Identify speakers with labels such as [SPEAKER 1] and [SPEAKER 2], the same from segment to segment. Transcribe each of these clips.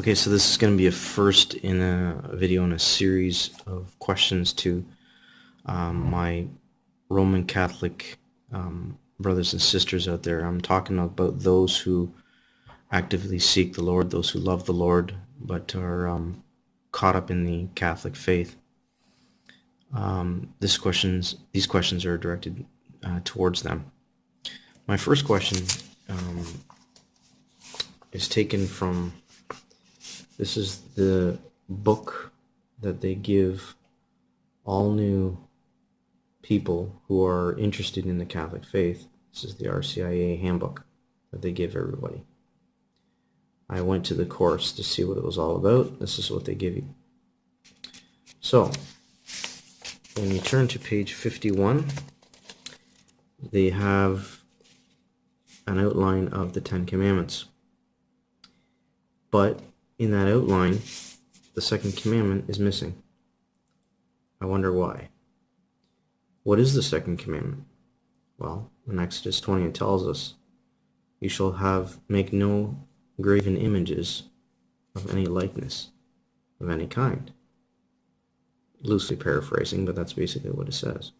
[SPEAKER 1] Okay, so this is going to be a first in a video in a series of questions to my Roman Catholic brothers and sisters out there. I'm talking about those who actively seek the Lord, those who love the Lord, but are caught up in the Catholic faith. These questions are directed towards them. My first question is taken from, this is the book that they give all new people who are interested in the Catholic faith. This is the RCIA Handbook that they give everybody. I went to the course to see what it was all about. This is what they give you. So, when you turn to page 51, they have an outline of the 10 Commandments. But in that outline, the second commandment is missing. I wonder why. What is the second commandment? Well, in Exodus 20 it tells us, you shall make no graven images of any likeness of any kind. Loosely paraphrasing, but that's basically what it says.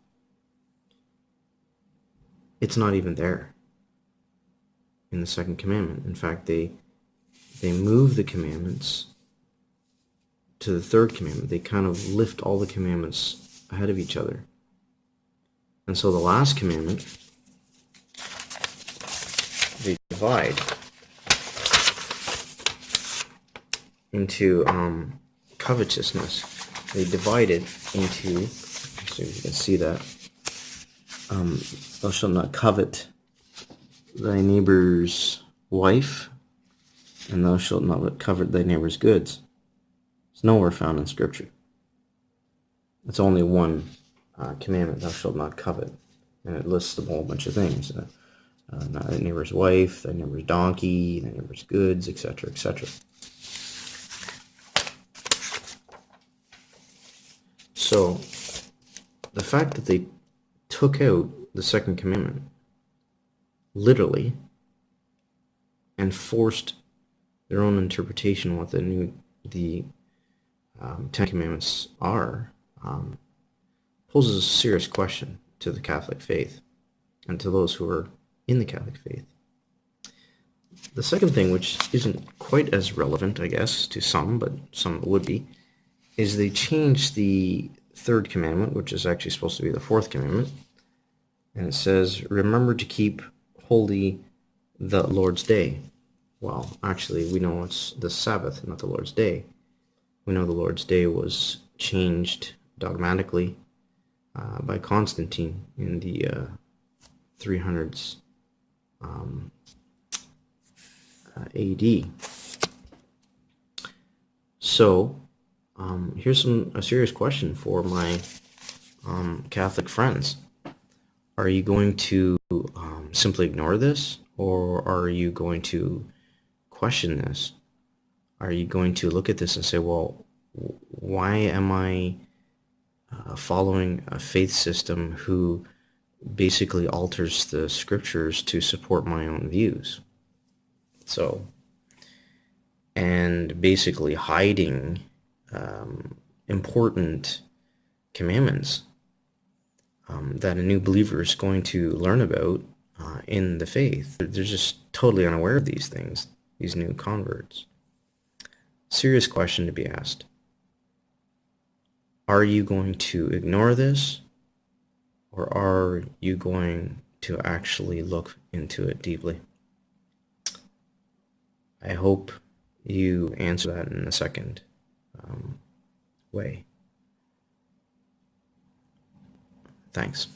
[SPEAKER 1] It's not even there in the second commandment. In fact, they move the commandments to the third commandment. They kind of lift all the commandments ahead of each other. And so the last commandment, they divide into covetousness. They divide it into, so you can see that, thou shalt not covet thy neighbor's wife, and thou shalt not covet thy neighbor's goods. It's nowhere found in Scripture. It's only one commandment, thou shalt not covet. And it lists a whole bunch of things. Not thy neighbor's wife, thy neighbor's donkey, thy neighbor's goods, etc., etc. So, the fact that they took out the second commandment, literally, and forced their own interpretation of what the 10 Commandments are, poses a serious question to the Catholic faith and to those who are in the Catholic faith. The second thing, which isn't quite as relevant, I guess, to some, but some would be, is they changed the third commandment, which is actually supposed to be the fourth commandment, and it says, remember to keep holy the Lord's day. Well, actually, we know it's the Sabbath, not the Lord's day. We know the Lord's day was changed dogmatically by Constantine in the 300s AD. So, here's a serious question for my Catholic friends. Are you going to simply ignore this, or are you going to question this? Are you going to look at this and say, well, why am I following a faith system who basically alters the scriptures to support my own views? So, and basically hiding important commandments that a new believer is going to learn about in the faith. They're just totally unaware of these things, these new converts. Serious question to be asked. Are you going to ignore this, or are you going to actually look into it deeply? I hope you answer that in a second way. Thanks.